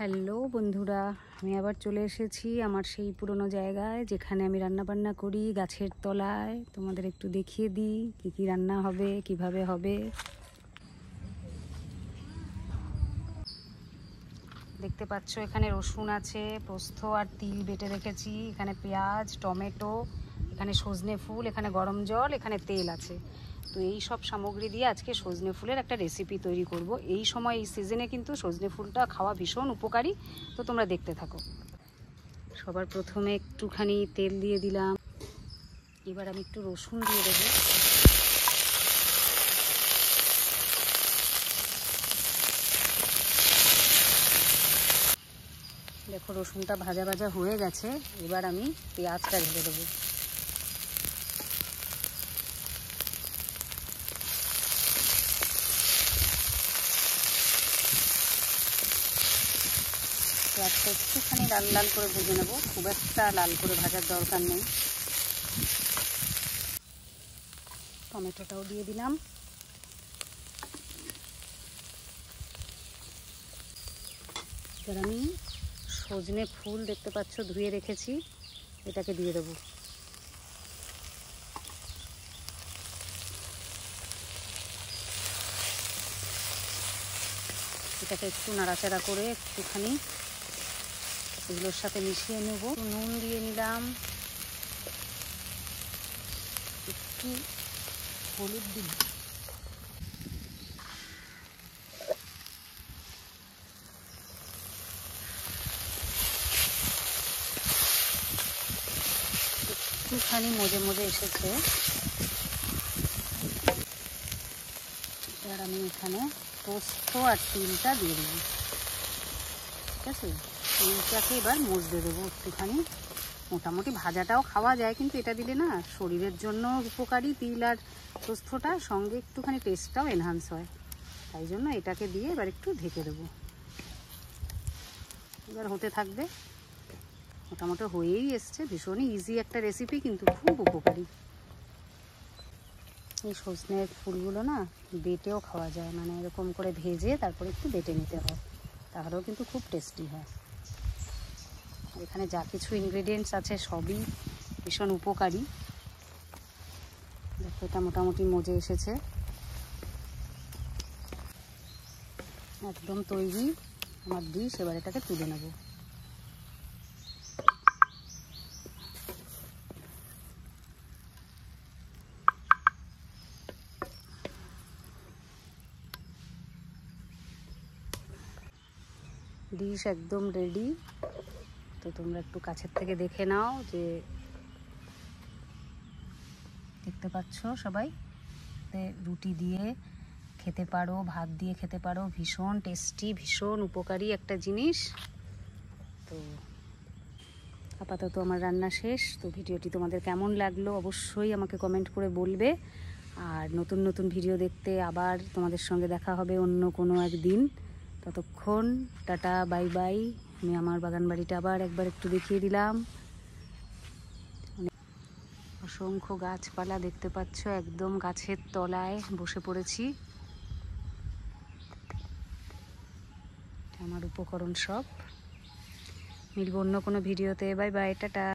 Hello বন্ধুরা, আমি আবার চলে এসেছি আমার সেই পুরনো জায়গায় যেখানে আমি রান্না বান্না করি, গাছের তলায়। তোমাদের একটু দেখিয়ে দিই কী কী রান্না হবে, কিভাবে হবে। দেখতে পাচ্ছ এখানে রসুন আছে, পোস্ত আর তিল বেটে রেখেছি, এখানে পেঁয়াজ, টমেটো, এখানে সজনে ফুল, এখানে গরম জল, এখানে তেল আছে। তো এই সব সামগ্রী দিয়ে আজকে সজনে ফুলের একটা রেসিপি তৈরি করব। এই সময় এই সিজনে কিন্তু সজনে ফুলটা খাওয়া ভীষণ উপকারী, তো তোমরা দেখতে থাকো। সবার প্রথমে একটুখানি তেল দিয়ে দিলাম, এবার আমি একটু রসুন দিয়ে দেবো। দেখো রসুনটা ভাজা ভাজা হয়ে গেছে, এবার আমি পেঁয়াজটা ঢেলে দেবো। পেঁয়াজটা একটুখানি লাল লাল করে ভেজে নেবো, খুব একটা লাল করে ভাজার দরকার নেই। টমেটোটাও দিয়ে দিলাম। এবার আমি সজনে ফুল দেখতে পাচ্ছ ধুয়ে রেখেছি, এটাকে দিয়ে দেবো। এটাকে একটু নাড়াচাড়া করে একটুখানি এগুলোর সাথে মিশিয়ে নেব। নুন দিয়ে নিলাম, একটু হলুদ দিই, একটুখানি মজে মজে এসেছে। এবার আমি এখানে পোস্ত আর তিলটা দিয়ে দেবো। ঠিক আছে, তিলটাকে এবার মজতে দেবো একটুখানি। মোটামুটি ভাজাটাও খাওয়া যায়, কিন্তু এটা দিলে না শরীরের জন্য উপকারী। তিল আর পোস্তটা সঙ্গে একটুখানি টেস্টটাও এনহান্স হয়, তাই জন্য এটাকে দিয়ে এবার একটু ঢেকে দেবো। এবার হতে থাকবে, মোটামুটি হয়েই এসছে। ভীষণই ইজি একটা রেসিপি, কিন্তু খুব উপকারী। এই সজনের ফুলগুলো না বেটেও খাওয়া যায়, মানে এরকম করে ভেজে তারপরে একটু বেটে নিতে হয়, তাহলেও কিন্তু খুব টেস্টি হয়। এখানে যা কিছু ইনগ্রেডিয়েন্টস আছে সবই ভীষণ উপকারী। দেখো এটা মোটামুটি মজে এসেছে, একদম তৈরি আমার ডিশ। এবার এটাকে তুলে নেব। ডিশ একদম রেডি। তো তোমরা একটু কাছের থেকে দেখে নাও, যে দেখতে পাচ্ছ সবাই। রুটি দিয়ে খেতে পারো, ভাত দিয়ে খেতে পারো, ভীষণ টেস্টি, ভীষণ উপকারী একটা জিনিস। তো আপাতত আমার রান্না শেষ। তো ভিডিওটি তোমাদের কেমন লাগলো অবশ্যই আমাকে কমেন্ট করে বলবে। আর নতুন নতুন ভিডিও দেখতে আবার তোমাদের সঙ্গে দেখা হবে অন্য কোনো একদিন। ততক্ষণ টাটা, বাই বাই। আমি আমার বাগান বাড়িটা আবার একবার একটু দেখিয়ে দিলাম। অসংখ্য গাছপালা দেখতে পাচ্ছ, একদম গাছের তলায় বসে পড়েছি। আমার উপকরণ সব। মিলব অন্য কোনো ভিডিওতে। Bye bye, tata.